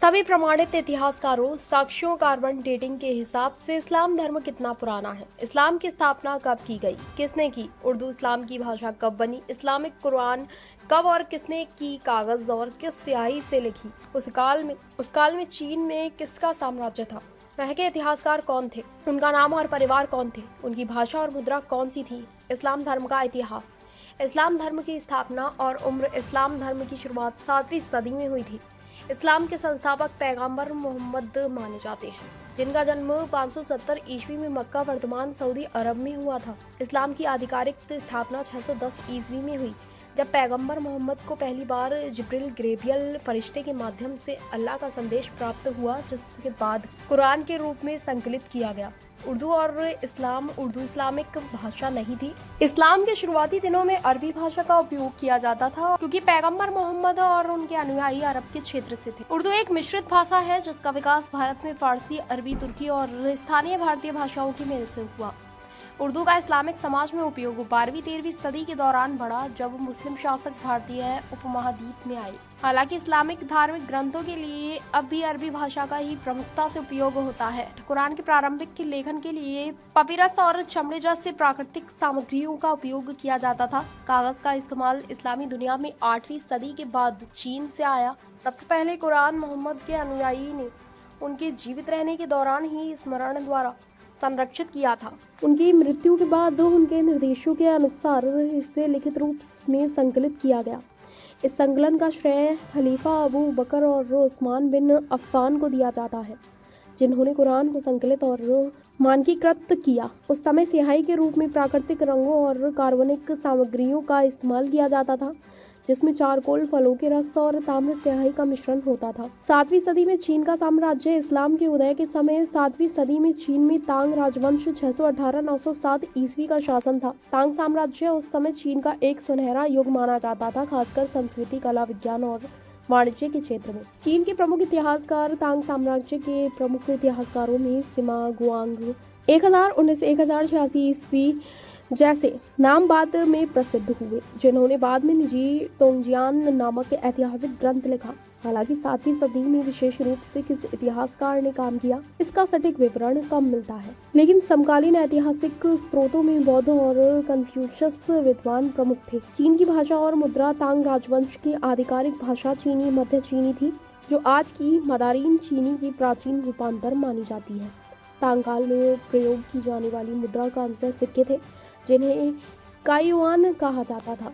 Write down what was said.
सभी प्रमाणित इतिहासकारों, साक्ष्यों, कार्बन डेटिंग के हिसाब से इस्लाम धर्म कितना पुराना है? इस्लाम की स्थापना कब की गई? किसने की? उर्दू इस्लाम की भाषा कब बनी? इस्लामिक कुरान कब और किसने की कागज और किस स्याही से लिखी? उस काल में चीन में किसका साम्राज्य था? वह के इतिहासकार कौन थे? उनका नाम और परिवार कौन थे? उनकी भाषा और मुद्रा कौन सी थी? इस्लाम धर्म का इतिहास। इस्लाम धर्म की स्थापना और उम्र। इस्लाम धर्म की शुरुआत 7वीं सदी में हुई थी। इस्लाम के संस्थापक पैगंबर मोहम्मद माने जाते हैं, जिनका जन्म 570 ईस्वी में मक्का वर्तमान सऊदी अरब में हुआ था। इस्लाम की आधिकारिक स्थापना 610 ईस्वी में हुई, जब पैगंबर मोहम्मद को पहली बार जिब्रील ग्रेबियल फरिश्ते के माध्यम से अल्लाह का संदेश प्राप्त हुआ, जिसके बाद कुरान के रूप में संकलित किया गया। उर्दू इस्लामिक भाषा नहीं थी। इस्लाम के शुरुआती दिनों में अरबी भाषा का उपयोग किया जाता था, क्योंकि पैगंबर मोहम्मद और उनके अनुयायी अरब के क्षेत्र से थे। उर्दू एक मिश्रित भाषा है, जिसका विकास भारत में फारसी, अरबी, तुर्की और स्थानीय भारतीय भाषाओं की मेल से हुआ। उर्दू का इस्लामिक समाज में उपयोग 12वीं-13वीं सदी के दौरान बढ़ा, जब मुस्लिम शासक भारतीय उपमहाद्वीप में आए। हालांकि इस्लामिक धार्मिक ग्रंथों के लिए अब भी अरबी भाषा का ही प्रमुखता से उपयोग होता है। कुरान के प्रारंभिक के लेखन के लिए पपीरस और चमड़े जैसे प्राकृतिक सामग्रियों का उपयोग किया जाता था। कागज का इस्तेमाल इस्लामी दुनिया में 8वीं सदी के बाद चीन से आया। सबसे पहले कुरान मोहम्मद के अनुयायी ने उनके जीवित रहने के दौरान ही स्मरण द्वारा संरक्षित किया था। उनकी मृत्यु के बाद उनके निर्देशों के अनुसार इसे लिखित रूप में संकलित किया गया। इस संकलन का श्रेय खलीफा अबू बकर और उस्मान बिन अफ़्फ़ान को दिया जाता है, जिन्होंने कुरान को संकलित और मानकीकृत किया। उस समय स्याही के रूप में प्राकृतिक रंगों और कार्बनिक सामग्रियों का इस्तेमाल किया जाता था, जिसमें चारकोल, फलों के रस और ताम्र स्याही का मिश्रण होता था। 7वीं सदी में चीन का साम्राज्य। इस्लाम के उदय के समय 7वीं सदी में चीन में तांग राजवंश 618-907 ईस्वी का शासन था। तांग साम्राज्य उस समय चीन का एक सुनहरा युग माना जाता था, खासकर संस्कृति, कला, विज्ञान और वाणिज्य के क्षेत्र में। चीन के प्रमुख इतिहासकार। तांग साम्राज्य के प्रमुख इतिहासकारों में सिमा गुआंग 1019-1086 ईस्वी जैसे नाम बाद में प्रसिद्ध हुए, जिन्होंने बाद में निजी तोंगजियान नामक ऐतिहासिक ग्रंथ लिखा। हालांकि 7वीं सदी में विशेष रूप से किस इतिहासकार ने काम किया, इसका सटीक विवरण कम मिलता है, लेकिन समकालीन ऐतिहासिक स्रोतों में बौद्ध और कन्फ्यूशियस विद्वान प्रमुख थे। चीन की भाषा और मुद्रा। तांग राजवंश की आधिकारिक भाषा चीनी मध्य चीनी थी, जो आज की मदारीन चीनी की प्राचीन रूपांतर मानी जाती है। तांग काल में प्रयोग की जाने वाली मुद्रा का अंश सिक्के थे, जिन्हें काइयुआन कहा जाता था।